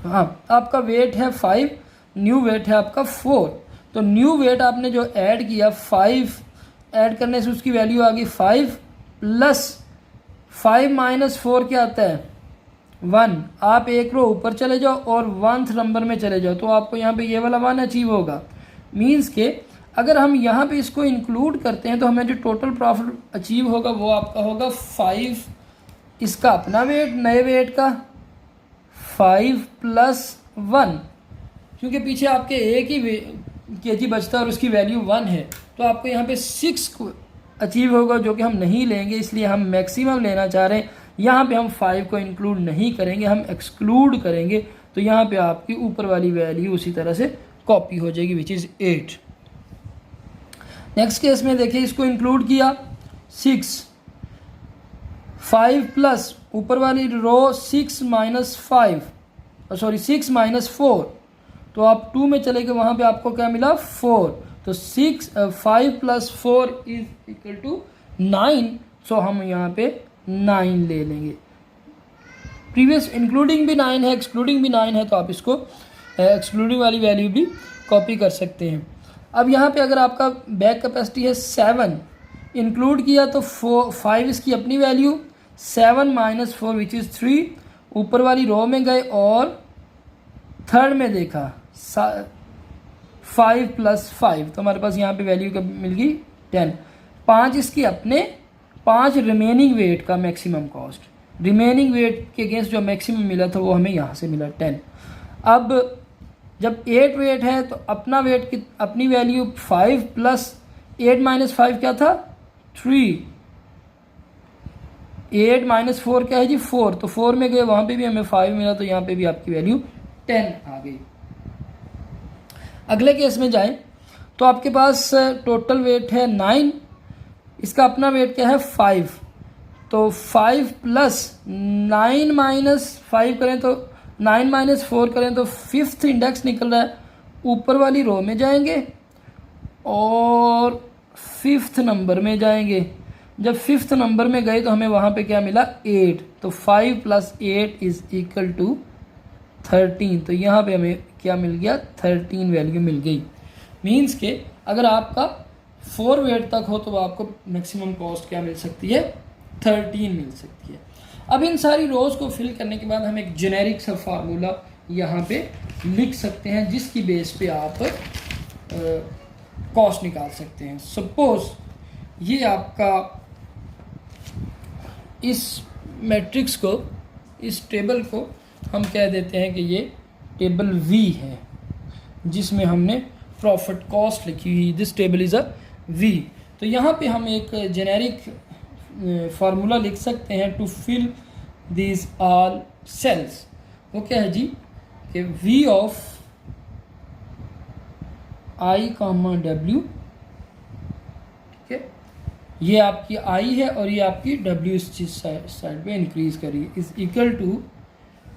हाँ आपका वेट है 5, न्यू वेट है आपका 4, तो न्यू वेट आपने जो ऐड किया 5 ऐड करने से उसकी वैल्यू आ गई 5 + 5 माइनस 4 क्या आता है, 1। आप एक रो ऊपर चले जाओ और 1th नंबर में चले जाओ तो आपको यहाँ पे ये वाला 1 अचीव होगा। मीन्स के अगर हम यहाँ पे इसको इंक्लूड करते हैं तो हमें जो टोटल प्रॉफिट अचीव होगा वो आपका होगा 5, इसका अपना वेट, नए वेट का 5 + 1, क्योंकि पीछे आपके एक ही केजी बचता है और उसकी वैल्यू 1 है, तो आपको यहाँ पे 6 अचीव होगा, जो कि हम नहीं लेंगे, इसलिए हम मैक्सिमम लेना चाह रहे हैं। यहाँ पे हम 5 को इंक्लूड नहीं करेंगे, हम एक्सक्लूड करेंगे, तो यहाँ पे आपकी ऊपर वाली वैल्यू उसी तरह से कॉपी हो जाएगी विच इज़ 8। नेक्स्ट केस में देखिए, इसको इंक्लूड किया 6, 5 प्लस ऊपर वाली रो 6 माइनस 5, सॉरी 6 माइनस 4, तो आप 2 में चले गए, वहाँ पे आपको क्या मिला 4, तो 5 + 4 इज इक्वल टू 9, सो हम यहाँ पे 9 ले लेंगे। प्रीवियस इंक्लूडिंग भी 9 है, एक्सक्लूडिंग भी 9 है, तो आप इसको एक्सक्लूडिंग वाली वैल्यू भी कॉपी कर सकते हैं। अब यहाँ पे अगर आपका बैग कैपेसिटी है 7, इंक्लूड किया तो 5 इसकी अपनी वैल्यू, 7 माइनस 4 विच इज़ 3, ऊपर वाली रो में गए और थर्ड में देखा 5 + 5, तो हमारे पास यहाँ पे वैल्यू कब मिल गई 10। 5 इसकी अपने, 5 रिमेनिंग वेट का मैक्सिमम कॉस्ट, रिमेनिंग वेट के अगेंस्ट जो मैक्सिमम मिला था वो हमें यहाँ से मिला 10। अब जब 8 वेट है तो अपना वेट की अपनी वैल्यू 5 प्लस 8 माइनस 5 क्या था 3, 8 माइनस 4 क्या है जी 4, तो 4 में गए वहाँ पे भी हमें 5 मिला, तो यहाँ पे भी आपकी वैल्यू 10 आ गई। अगले केस में जाएं तो आपके पास टोटल वेट है 9, इसका अपना वेट क्या है 5, तो 5 प्लस 9 माइनस 5 करें तो 9 माइनस 4 करें तो 5th इंडेक्स निकल रहा है, ऊपर वाली रो में जाएंगे और 5th नंबर में जाएंगे। जब 5th नंबर में गए तो हमें वहाँ पे क्या मिला 8, तो 5 प्लस 8 इज इक्वल टू 13, तो यहाँ पे हमें क्या मिल गया 13 वैल्यू मिल गई। मीन्स के अगर आपका 4 वेट तक हो तो आपको मैक्सिमम कॉस्ट क्या मिल सकती है 13 मिल सकती है। अब इन सारी रोज को फिल करने के बाद हम एक जेनेरिक सा फार्मूला यहाँ पे लिख सकते हैं जिसकी बेस पे आप कॉस्ट निकाल सकते हैं। सपोज ये आपका इस मैट्रिक्स को, इस टेबल को हम कह देते हैं कि ये टेबल V है जिसमें हमने प्रॉफिट कॉस्ट लिखी हुई, this table is a V। तो यहाँ पे हम एक जेनेरिक फार्मूला लिख सकते हैं to fill this all cells. वो क्या है जी कि V of I comma W, ठीक है, ये आपकी I है और ये आपकी W इस चीज साइड पे इंक्रीज करिए, is equal to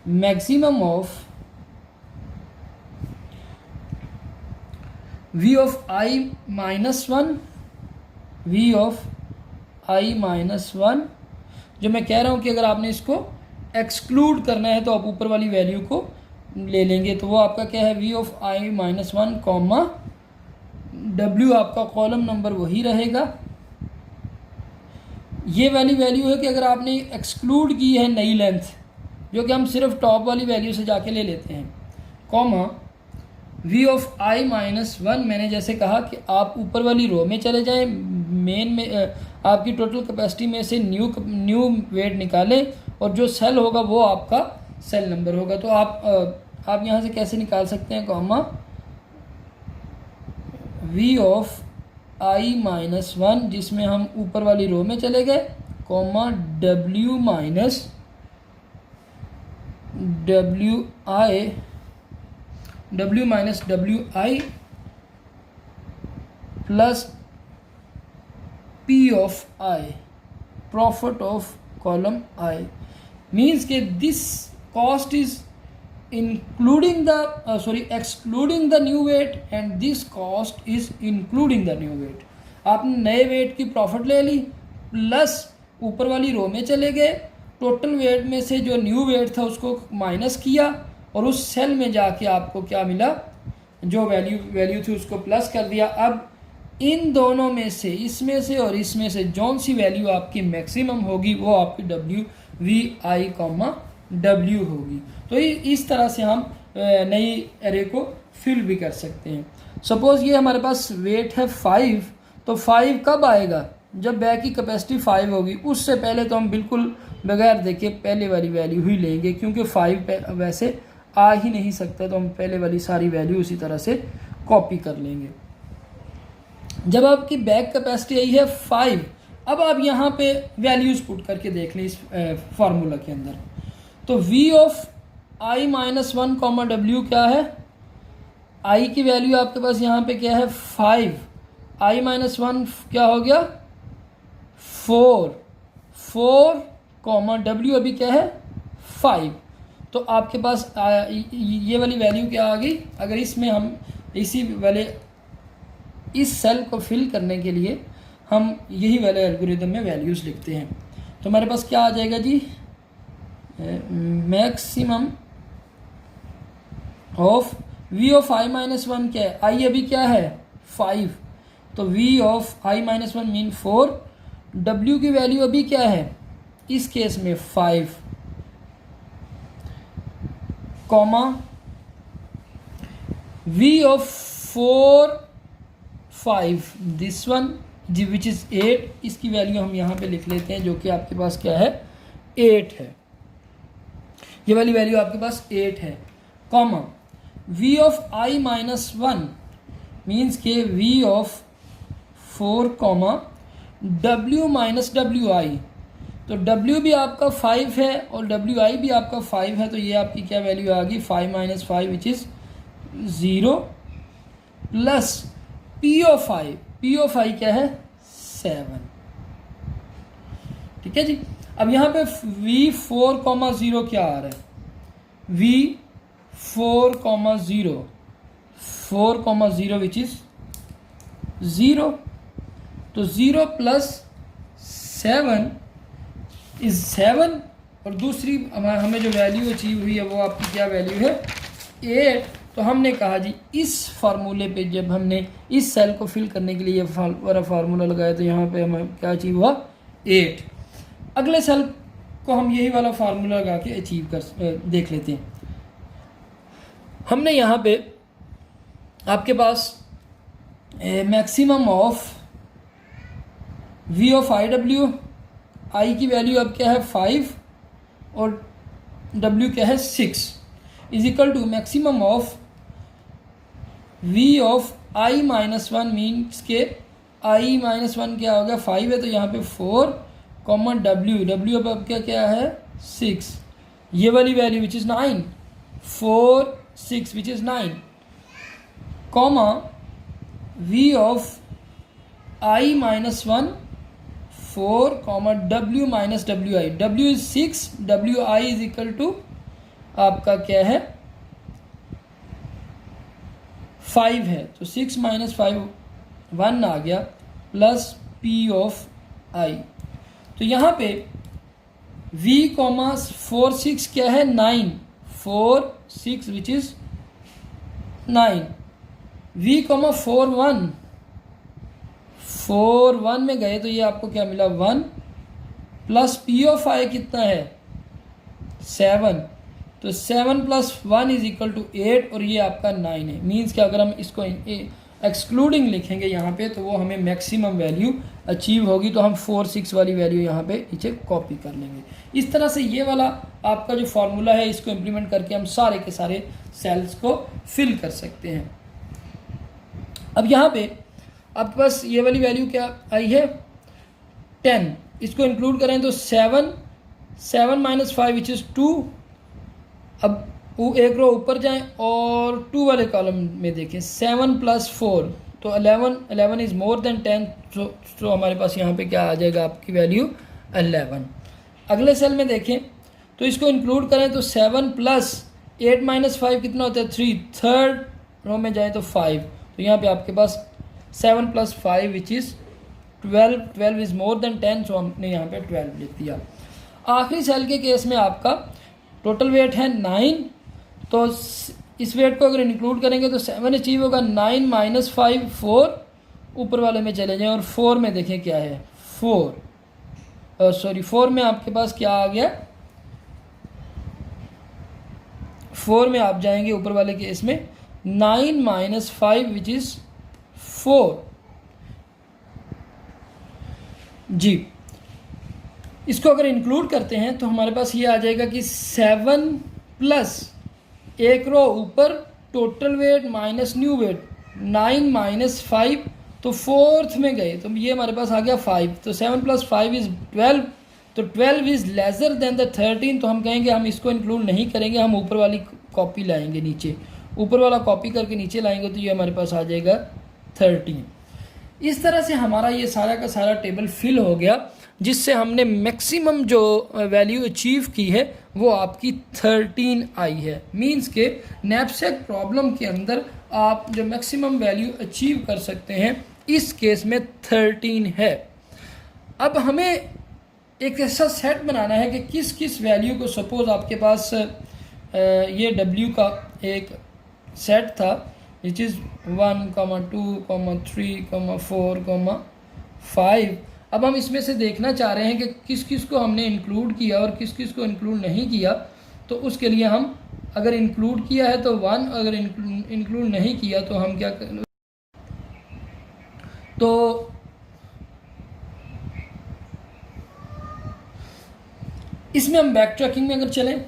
maximum of V of I minus 1, V of I minus 1। जो मैं कह रहा हूँ कि अगर आपने इसको एक्सक्लूड करना है तो आप ऊपर वाली वैल्यू को ले लेंगे, तो वो आपका क्या है V of I minus 1 comma W, आपका कॉलम नंबर वही रहेगा। ये वाली वैल्यू है कि अगर आपने एक्सक्लूड की है नई लेंथ, जो कि हम सिर्फ टॉप वाली वैल्यू से जाके ले लेते हैं, comma V of I minus 1। मैंने जैसे कहा कि आप ऊपर वाली रो में चले जाएं, मेन में आपकी टोटल कैपेसिटी में से न्यू वेट निकालें और जो सेल होगा वो आपका सेल नंबर होगा। तो आप यहाँ से कैसे निकाल सकते हैं, comma V of I minus 1 जिसमें हम ऊपर वाली रो में चले गए, comma W minus WI plus P of I, profit of column I। Means के this cost is including the excluding the new weight and this cost is including the new weight। आपने नए वेट की प्रॉफिट ले ली प्लस ऊपर वाली रो में चले गए, टोटल वेट में से जो न्यू वेट था उसको माइनस किया और उस सेल में जाके आपको क्या मिला, जो वैल्यू थी उसको प्लस कर दिया। अब इन दोनों में से, इसमें से और इसमें से जौन सी वैल्यू आपकी मैक्सिमम होगी वो आपकी WI कॉमा W होगी। तो इस तरह से हम नई एरे को फिल भी कर सकते हैं। सपोज ये हमारे पास वेट है 5, तो 5 कब आएगा, जब बैग की कैपेसिटी 5 होगी। उससे पहले तो हम बिल्कुल बगैर देखे पहले वाली वैल्यू ही लेंगे, क्योंकि 5 वैसे आ ही नहीं सकता, तो हम पहले वाली सारी वैल्यू उसी तरह से कॉपी कर लेंगे। जब आपकी बैग कैपेसिटी आई है 5, अब आप यहाँ पे वैल्यूज पुट करके देख लें इस फार्मूला के अंदर। तो V of I minus 1 comma W क्या है, I की वैल्यू आपके पास यहाँ पे क्या है 5, I माइनस 1 क्या हो गया 4 कॉमा W अभी क्या है 5। तो आपके पास ये वाली वैल्यू क्या आ गई। अगर इसमें हम इसी वाले इस सेल को फिल करने के लिए हम यही वाले एल्गोरिदम में वैल्यूज़ लिखते हैं, तो हमारे पास क्या आ जाएगा जी, maximum of V of I minus 1 क्या है, I अभी क्या है 5, तो V of I minus 1 mean 4, W की वैल्यू अभी क्या है इस केस में 5, comma V of 4 5 this one जी विच इज़ 8, इसकी वैल्यू हम यहाँ पे लिख लेते हैं जो कि आपके पास क्या है 8 है, ये वाली वैल्यू आपके पास 8 है, comma v of i minus one means के v of 4 comma w minus W I, तो w भी आपका 5 है और wi भी आपका 5 है, तो ये आपकी क्या वैल्यू आ गई 5 minus 5 which is 0 plus p of i क्या है 7। ठीक है जी। अब यहाँ पे v4,0 क्या आ रहा है v4,0 4,0 विच इज 0, तो 0 प्लस 7 इज 7 और दूसरी हमें जो वैल्यू अचीव हुई है वो आपकी क्या वैल्यू है 8। तो हमने कहा जी इस फार्मूले पे जब हमने इस सेल को फिल करने के लिए ये वाला फार्मूला लगाया तो यहाँ पे हमें क्या अचीव हुआ 8। अगले सेल को हम यही वाला फार्मूला लगा के अचीव कर देख लेते हैं। हमने यहाँ पे आपके पास मैक्सिमम ऑफ v ऑफ आई की वैल्यू अब क्या है 5 और w क्या है 6 is equal to maximum of v of i minus one means के i माइनस वन क्या हो गया 5 है, तो यहाँ पे 4 कॉमा w अब क्या क्या है 6, ये वाली value which is 9 4 6 which is 9 comma v of i minus one 4 comma w minus w is 6 wi is equal to आपका क्या है 5 है, तो 6 माइनस 5 1 आ गया प्लस p ऑफ i। तो यहाँ पे v कॉमा 4 6 क्या है 9 4 6 विच इज 9 v कॉमा 4 1 में गए तो ये आपको क्या मिला 1 प्लस p ऑफ i कितना है 7, तो 7 प्लस 1 इज इक्वल टू 8 और ये आपका 9 है। मीन्स कि अगर हम इसको एक्सक्लूडिंग लिखेंगे यहाँ पे तो वो हमें मैक्सिमम वैल्यू अचीव होगी, तो हम 4 6 वाली वैल्यू यहाँ पे नीचे कॉपी कर लेंगे। इस तरह से ये वाला आपका जो फॉर्मूला है इसको इम्प्लीमेंट करके हम सारे के सारे सेल्स को फिल कर सकते हैं। अब यहाँ पे आपके पास ये वाली वैल्यू क्या आई है 10, इसको इंक्लूड करें तो 7 माइनस 5 विच इज़ 2। अब वो एक रो ऊपर जाएं और 2 वाले कॉलम में देखें 7 प्लस 4 तो 11 इज़ मोर देन 10, तो हमारे पास यहाँ पे क्या आ जाएगा आपकी वैल्यू 11। अगले सेल में देखें तो इसको इंक्लूड करें तो 7 प्लस 8 माइनस 5 कितना होता है 3, थर्ड रो में जाएं तो 5, तो यहाँ पे आपके पास 7 plus 5 which is 12 is more than 10, सो हमने यहाँ पे 12 लिख दिया। आखिरी सेल के केस में आपका टोटल वेट है 9, तो इस वेट को अगर इंक्लूड करेंगे तो 7 अचीव होगा, 9 माइनस 5 4 ऊपर वाले में चले जाएं और 4 में देखें क्या है 4 में आपके पास क्या आ गया 4 में आप जाएंगे ऊपर वाले केस में 9 माइनस 5 विच इज़ 4 जी। इसको अगर इंक्लूड करते हैं तो हमारे पास ये आ जाएगा कि 7 प्लस एक रो ऊपर total weight minus new weight 9 minus 5, तो 4th में गए तो ये हमारे पास आ गया 5, तो 7 प्लस 5 इज़ 12, तो 12 इज़ लेसर देन द 13, तो हम कहेंगे हम इसको इंक्लूड नहीं करेंगे, हम ऊपर वाली कॉपी लाएंगे नीचे, ऊपर वाला कॉपी करके नीचे लाएंगे तो ये हमारे पास आ जाएगा 13। इस तरह से हमारा ये सारा का सारा टेबल फिल हो गया, जिससे हमने मैक्सिमम जो वैल्यू अचीव की है वो आपकी 13 आई है। मींस के नैपसैक प्रॉब्लम के अंदर आप जो मैक्सिमम वैल्यू अचीव कर सकते हैं इस केस में 13 है। अब हमें एक ऐसा सेट बनाना है कि किस किस वैल्यू को, सपोज आपके पास ये W का एक सेट था विच इज़ 1, 2, 3, 4, 5। अब हम इसमें से देखना चाह रहे हैं कि किस किस को हमने इंक्लूड किया और किस किस को इंक्लूड नहीं किया, तो उसके लिए हम अगर इंक्लूड किया है तो 1, अगर इंक्लूड नहीं किया तो हम क्या कर, तो इसमें हम बैक ट्रैकिंग में अगर चलें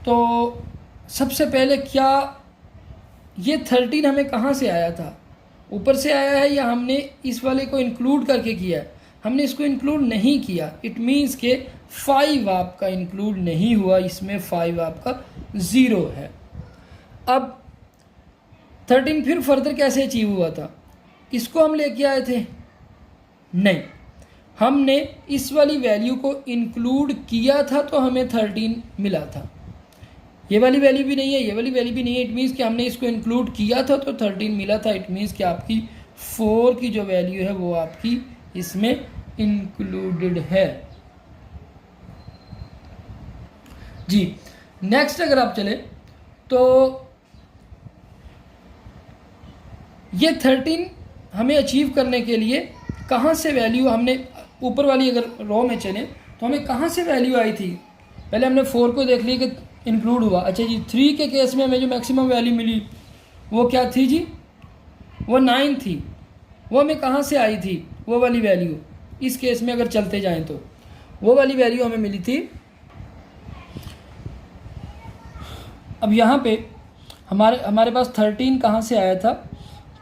तो सबसे पहले क्या ये 13 हमें कहाँ से आया था, ऊपर से आया है या हमने इस वाले को इंक्लूड करके किया है? हमने इसको इंक्लूड नहीं किया। इट मीन्स के 5 आपका इंक्लूड नहीं हुआ, इसमें 5 आपका 0 है। अब 13 फिर फर्दर कैसे अचीव हुआ था? इसको हम लेके आए थे? नहीं, हमने इस वाली वैल्यू को इंक्लूड किया था तो हमें 13 मिला था। ये वाली वैल्यू भी नहीं है, ये वाली वैल्यू भी नहीं है। इट मीन्स कि हमने इसको इंक्लूड किया था तो 13 मिला था। इट मीन्स कि आपकी 4 की जो वैल्यू है वो आपकी इसमें इंक्लूडेड है जी। नेक्स्ट अगर आप चले तो ये 13 हमें अचीव करने के लिए कहाँ से वैल्यू, हमने ऊपर वाली अगर रो में चले तो हमें कहाँ से वैल्यू आई थी? पहले हमने 4 को देख लिया कि इंक्लूड हुआ। अच्छा जी, 3 के केस में हमें जो मैक्सिमम वैल्यू मिली वो क्या थी जी? वो 9 थी। वो हमें कहाँ से आई थी वो वाली वैल्यू? इस केस में अगर चलते जाएं तो वो वाली वैल्यू हमें मिली थी। अब यहाँ पे हमारे पास 13 कहाँ से आया था?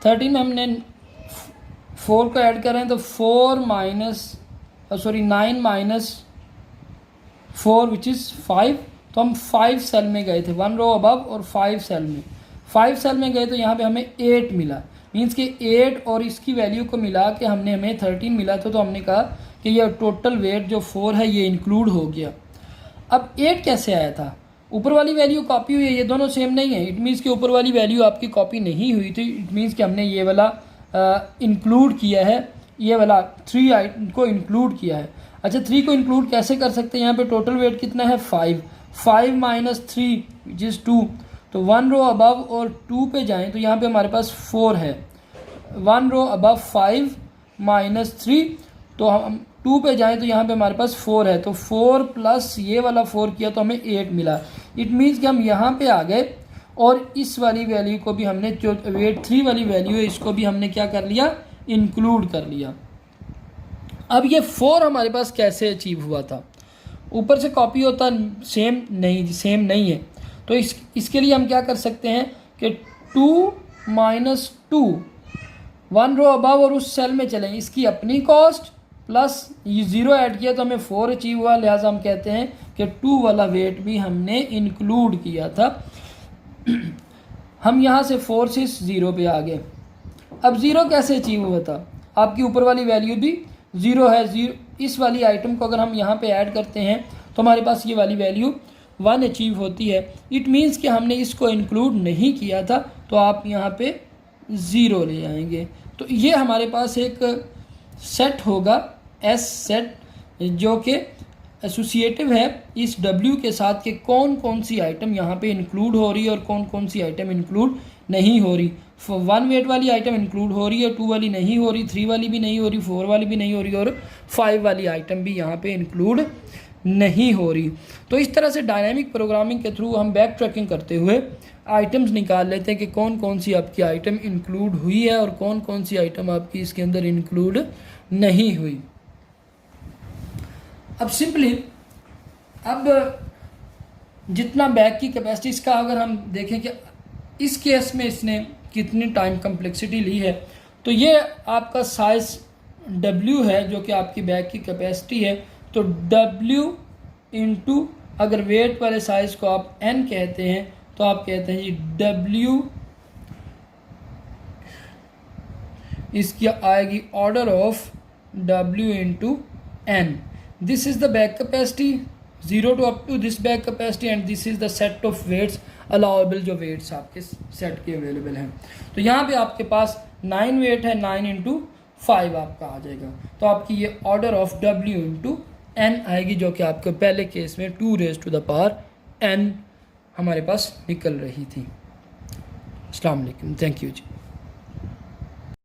13 में हमने 4 को ऐड कर रहे हैं तो 9 माइनस 4 विच इज़ 5। तो हम 5 सेल में गए थे, 1 रो अबव और 5 सेल में। 5 सेल में गए तो यहाँ पे हमें 8 मिला। मीन्स कि 8 और इसकी वैल्यू को मिला के हमें 13 मिला था। तो हमने कहा कि ये टोटल वेट जो 4 है ये इंक्लूड हो गया। अब 8 कैसे आया था? ऊपर वाली वैल्यू कॉपी हुई है, ये दोनों सेम नहीं है। इट मीन्स कि ऊपर वाली वैल्यू आपकी कॉपी नहीं हुई थी। इट मीन्स कि हमने ये वाला इंक्लूड किया है, ये वाला 3 आइटम को इंक्लूड किया है। अच्छा, 3 को इंक्लूड कैसे कर सकते हैं? यहाँ पे टोटल वेट कितना है? 5 माइनस 3 विच इज़ 2। तो 1 रो अबव और 2 पे जाएं तो यहाँ पे हमारे पास 4 है। 1 रो अबव 5 माइनस 3, तो हम 2 पे जाएं तो यहाँ पे हमारे पास 4 है। तो 4 प्लस ये वाला 4 किया तो हमें 8 मिला। इट मीन्स कि हम यहाँ पे आ गए और इस वाली वैल्यू को भी हमने, जो वेट 3 वाली वैल्यू है, इसको भी हमने क्या कर लिया? इंक्लूड कर लिया। अब ये 4 हमारे पास कैसे अचीव हुआ था? ऊपर से कॉपी होता सेम नहीं है। तो इसके लिए हम क्या कर सकते हैं कि 2 माइनस 2, 1 रो अबव और उस सेल में चलें, इसकी अपनी कॉस्ट प्लस ये 0 ऐड किया तो हमें 4 अचीव हुआ। लिहाजा हम कहते हैं कि 2 वाला वेट भी हमने इंक्लूड किया था। हम यहाँ से 4 से 0 पे आ गए। अब 0 कैसे अचीव हुआ था? आपकी ऊपर वाली वैल्यू भी 0 है। 0 इस वाली आइटम को अगर हम यहाँ पे ऐड करते हैं तो हमारे पास ये वाली वैल्यू 1 अचीव होती है। इट मीन्स कि हमने इसको इंक्लूड नहीं किया था, तो आप यहाँ पे 0 ले आएंगे। तो ये हमारे पास एक सेट होगा, एस सेट, जो कि एसोसिएटिव है इस W के साथ कि कौन कौन सी आइटम यहाँ पे इंक्लूड हो रही है और कौन कौन सी आइटम इंक्लूड नहीं हो रही। 1 वेट वाली आइटम इंक्लूड हो रही है, 2 वाली नहीं हो रही, 3 वाली भी नहीं हो रही, 4 वाली भी नहीं हो रही और 5 वाली आइटम भी यहाँ पे इंक्लूड नहीं हो रही। तो इस तरह से डायनामिक प्रोग्रामिंग के थ्रू हम बैक ट्रैकिंग करते हुए आइटम्स निकाल लेते हैं कि कौन कौन सी आपकी आइटम इंक्लूड हुई है और कौन कौन सी आइटम आपकी इसके अंदर इंक्लूड नहीं हुई। अब सिंपली जितना बैग की कैपेसिटी इसका अगर हम देखें कि इस केस में इसने कितनी टाइम कम्प्लेक्सिटी ली है, तो ये आपका साइज W है जो कि आपकी बैग की कैपेसिटी है। तो W इंटू, अगर वेट वाले साइज को आप N कहते हैं तो आप कहते हैं जी W, इसकी आएगी order of W into N। This is the bag capacity 0 to up to this bag capacity and this is the set of weights allowable, जो वेट्स आपके सेट के अवेलेबल हैं। तो यहाँ पे आपके पास 9 वेट है, 9 इंटू 5 आपका आ जाएगा। तो आपकी ये order of W into N आएगी, जो कि आपके पहले केस में 2 raised to the power N हमारे पास निकल रही थी। अस्सलाम वालेकुम, थैंक यू जी।